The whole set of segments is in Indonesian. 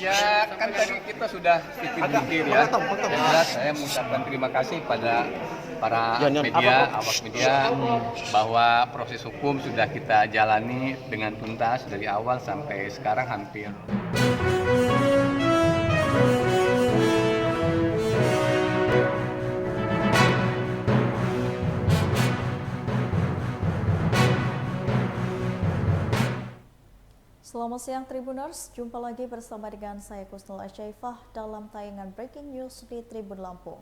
Ya kan tadi kita sudah pikir-pikir ya. Yang jelas saya mengucapkan terima kasih pada para media, awak media bahwa proses hukum sudah kita jalani dengan tuntas dari awal sampai sekarang hampir. Selamat siang Tribuners, jumpa lagi bersama dengan saya Kusnul Asyaifah dalam tayangan Breaking News di Tribun Lampung.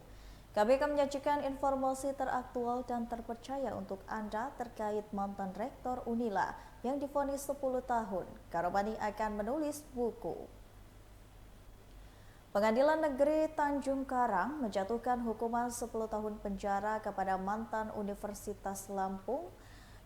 Kami akan menyajikan informasi teraktual dan terpercaya untuk Anda terkait mantan Rektor Unila yang divonis 10 tahun. Karomani akan menulis buku. Pengadilan Negeri Tanjung Karang menjatuhkan hukuman 10 tahun penjara kepada mantan Universitas Lampung,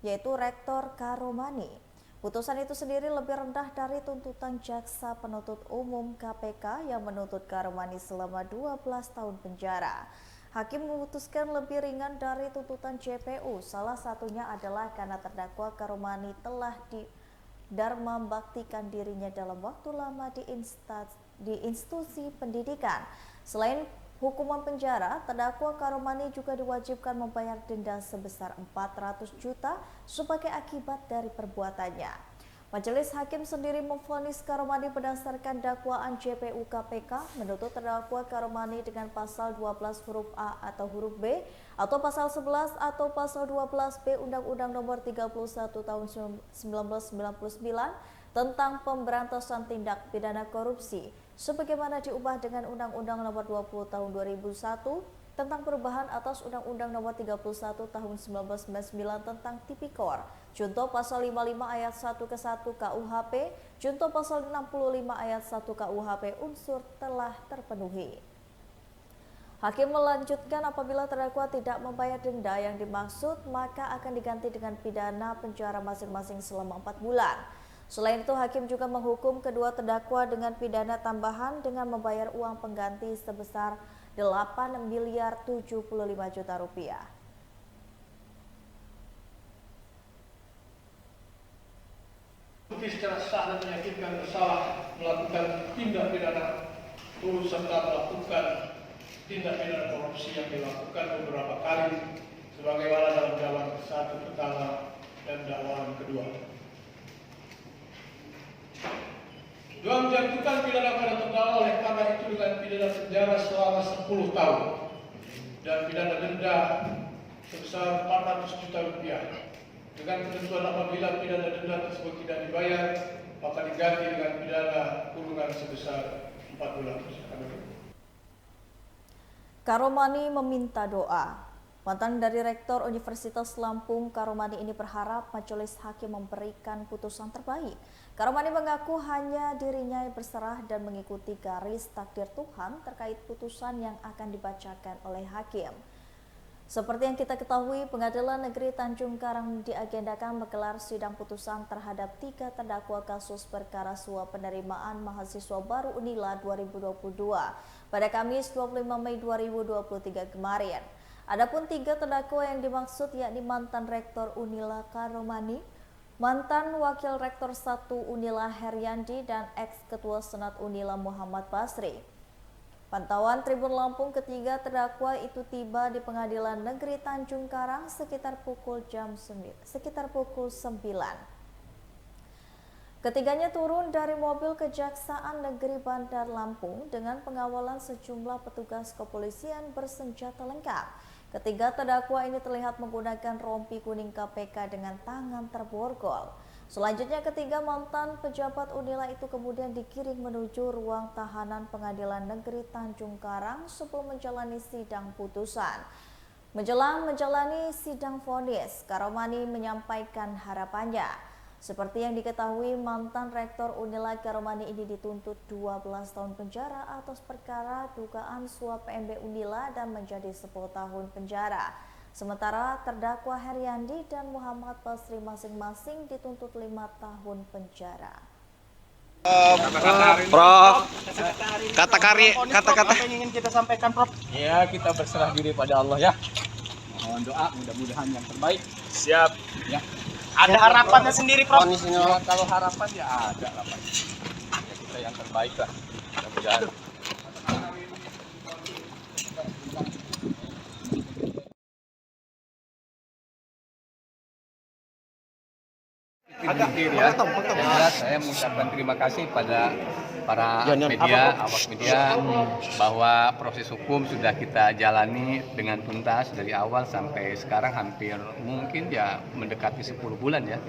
yaitu Rektor Karomani. Putusan itu sendiri lebih rendah dari tuntutan Jaksa Penuntut Umum KPK yang menuntut Karomani selama 12 tahun penjara. Hakim memutuskan lebih ringan dari tuntutan JPU, salah satunya adalah karena terdakwa Karomani telah dharma baktikan dirinya dalam waktu lama di institusi pendidikan. Selain hukuman penjara, terdakwa Karomani juga diwajibkan membayar denda sebesar 400 juta sebagai akibat dari perbuatannya. Majelis Hakim sendiri memvonis Karomani berdasarkan dakwaan JPU KPK menuntut terdakwa Karomani dengan pasal 12 huruf A atau huruf B atau pasal 11 atau pasal 12B Undang-Undang Nomor 31 Tahun 1999 tentang pemberantasan tindak pidana korupsi, sebagaimana diubah dengan Undang-Undang Nomor 20 Tahun 2001 tentang perubahan atas Undang-Undang Nomor 31 Tahun 1999 tentang Tipikor, junto pasal 55 ayat 1 ke 1 KUHP, junto pasal 65 ayat 1 KUHP unsur telah terpenuhi. Hakim melanjutkan apabila terdakwa tidak membayar denda yang dimaksud, maka akan diganti dengan pidana penjara masing-masing selama 4 bulan. Selain itu, Hakim juga menghukum kedua terdakwa dengan pidana tambahan dengan membayar uang pengganti sebesar 8 miliar 75 juta rupiah. Bukti secara sah dan meyakinkan bersalah melakukan tindak pidana turut serta melakukan tindak pidana korupsi yang dilakukan beberapa kali sebagaimana dalam dakwaan satu pertama dan dakwaan kedua. Dua menjatuhkan pidana pada terdakwa oleh karena itu dengan pidana penjara selama 10 tahun dan pidana denda sebesar 400 juta rupiah. Dengan ketentuan apabila pidana denda tersebut tidak dibayar, maka diganti dengan pidana kurungan sebesar 4 bulan. Karomani meminta doa. Mantan dari Rektor Universitas Lampung, Karomani ini berharap Majelis Hakim memberikan putusan terbaik. Karomani mengaku hanya dirinya yang berserah dan mengikuti garis takdir Tuhan terkait putusan yang akan dibacakan oleh Hakim. Seperti yang kita ketahui, Pengadilan Negeri Tanjung Karang diagendakan menggelar sidang putusan terhadap 3 terdakwa kasus perkara suap penerimaan mahasiswa baru Unila 2022 pada Kamis 25 Mei 2023 kemarin. Adapun 3 terdakwa yang dimaksud yakni mantan Rektor Unila Karomani, mantan Wakil Rektor 1 Unila Heryandi, dan ex-Ketua Senat Unila Muhammad Basri. Pantauan Tribun Lampung, ketiga terdakwa itu tiba di Pengadilan Negeri Tanjung Karang sekitar pukul 9. Ketiganya turun dari mobil Kejaksaan Negeri Bandar Lampung dengan pengawalan sejumlah petugas kepolisian bersenjata lengkap. Ketiga terdakwa ini terlihat menggunakan rompi kuning KPK dengan tangan terborgol. Selanjutnya, ketiga mantan pejabat Unila itu kemudian dikirim menuju ruang tahanan Pengadilan Negeri Tanjung Karang sebelum menjalani sidang putusan. Menjelang menjalani sidang vonis, Karomani menyampaikan harapannya. Seperti yang diketahui, mantan Rektor Unila Karomani ini dituntut 12 tahun penjara atas perkara dugaan suap PMB Unila dan menjadi 10 tahun penjara. Sementara terdakwa Heryandi dan Muhammad Basri masing-masing dituntut 5 tahun penjara. Prof, kata-kata yang ingin kita sampaikan, Prof. Ya, kita berserah diri pada Allah ya. Mohon doa, mudah-mudahan yang terbaik. Siap. Ya. Ada harapannya sendiri, Prof. Ya, kalau harapan ya ada harapan. Ya, kita kita yang terbaik lah. Mudah-mudahan. Ya, yang jelas saya mengucapkan terima kasih pada para media, awak media, bahwa proses hukum sudah kita jalani dengan tuntas dari awal sampai sekarang hampir mungkin ya mendekati 10 bulan ya.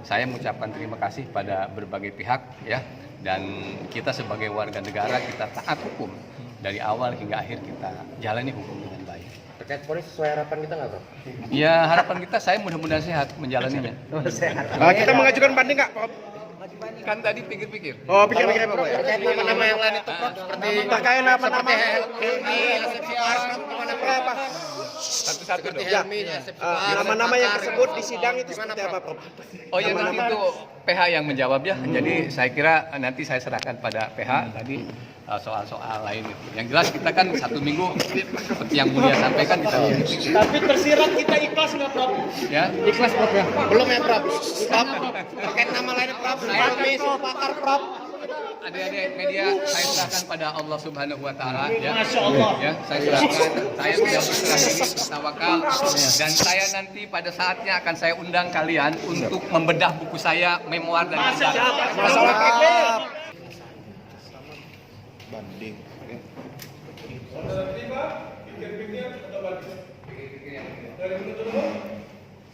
Saya mengucapkan terima kasih pada berbagai pihak ya, dan kita sebagai warga negara kita taat hukum dari awal hingga akhir, kita jalani hukum dengan baik. Terkait Polri sesuai harapan kita nggak, Prof? Ya, harapan kita saya mudah-mudahan sehat menjalaninya. Kita mengajukan banding nggak, Prof? Kan tadi pikir-pikir. Oh, pikir-pikir apa, Pak? Terkait nama-nama yang lain itu, Prof, seperti Terkait nama-nama Helmi, Asep Soehar, apa? Satu-satu dong. Helmi, Asep Soehar, Nama-nama yang disebut di sidang itu seperti apa, Prof? Oh ya, nanti itu PH yang menjawab ya. Jadi saya kira nanti saya serahkan pada PH tadi soal-soal lain itu. Yang jelas kita kan 1 minggu seperti yang Mulia sampaikan kita. Tapi tersirat kita ikhlas nggak, Prof? Ya. Ikhlas, Prof ya? belum ya, Prof? Prof, terkait nama lain, Prof, Helmi, Sulpakar, Prof. Adik-adik media, saya serahkan pada Allah Subhanahu wa taala ya. Masya Allah. Ya, saya serahkan, saya sudah berserah diri, bertawakal, dan saya nanti pada saatnya akan saya undang kalian untuk membedah buku saya, memoir dan Banding. Saudara terima, pikir-pikir, atau banding? Dari penuntut umum,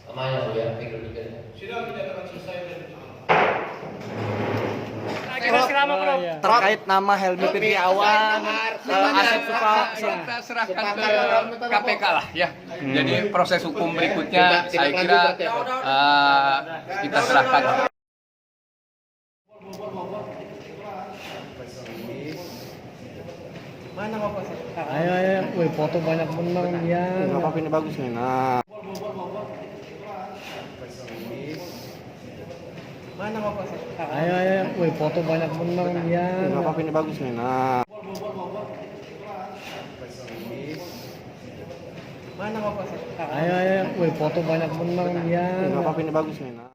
Sama ya, Bu, ya, pikir-pikirnya. sidang dinyatakan selesai dan Terkait nama Helmi Firyawan, Asep Soehar, kita serahkan ke KPK lah ya. Jadi proses hukum berikutnya saya kira kita serahkan. Ayo, wih, foto banyak menang ya. Nggak apa-apa, ini bagus nih. Nah. Ayo, wih, foto banyak menang ya. Nggak apa-apa, ini bagus nih. Nah. Ayo, wih, foto banyak menang ya. Nggak apa-apa, ini bagus nih. Nah.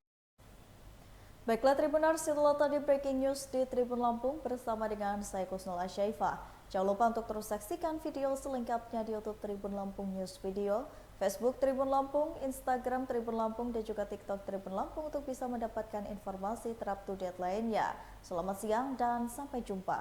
Baiklah Tribuners, itulah tadi breaking news di Tribun Lampung bersama dengan saya Kusnul Asyaifah. Jangan lupa untuk terus saksikan video selengkapnya di YouTube Tribun Lampung News Video, Facebook Tribun Lampung, Instagram Tribun Lampung, dan juga TikTok Tribun Lampung untuk bisa mendapatkan informasi terupdate lainnya. Selamat siang dan sampai jumpa.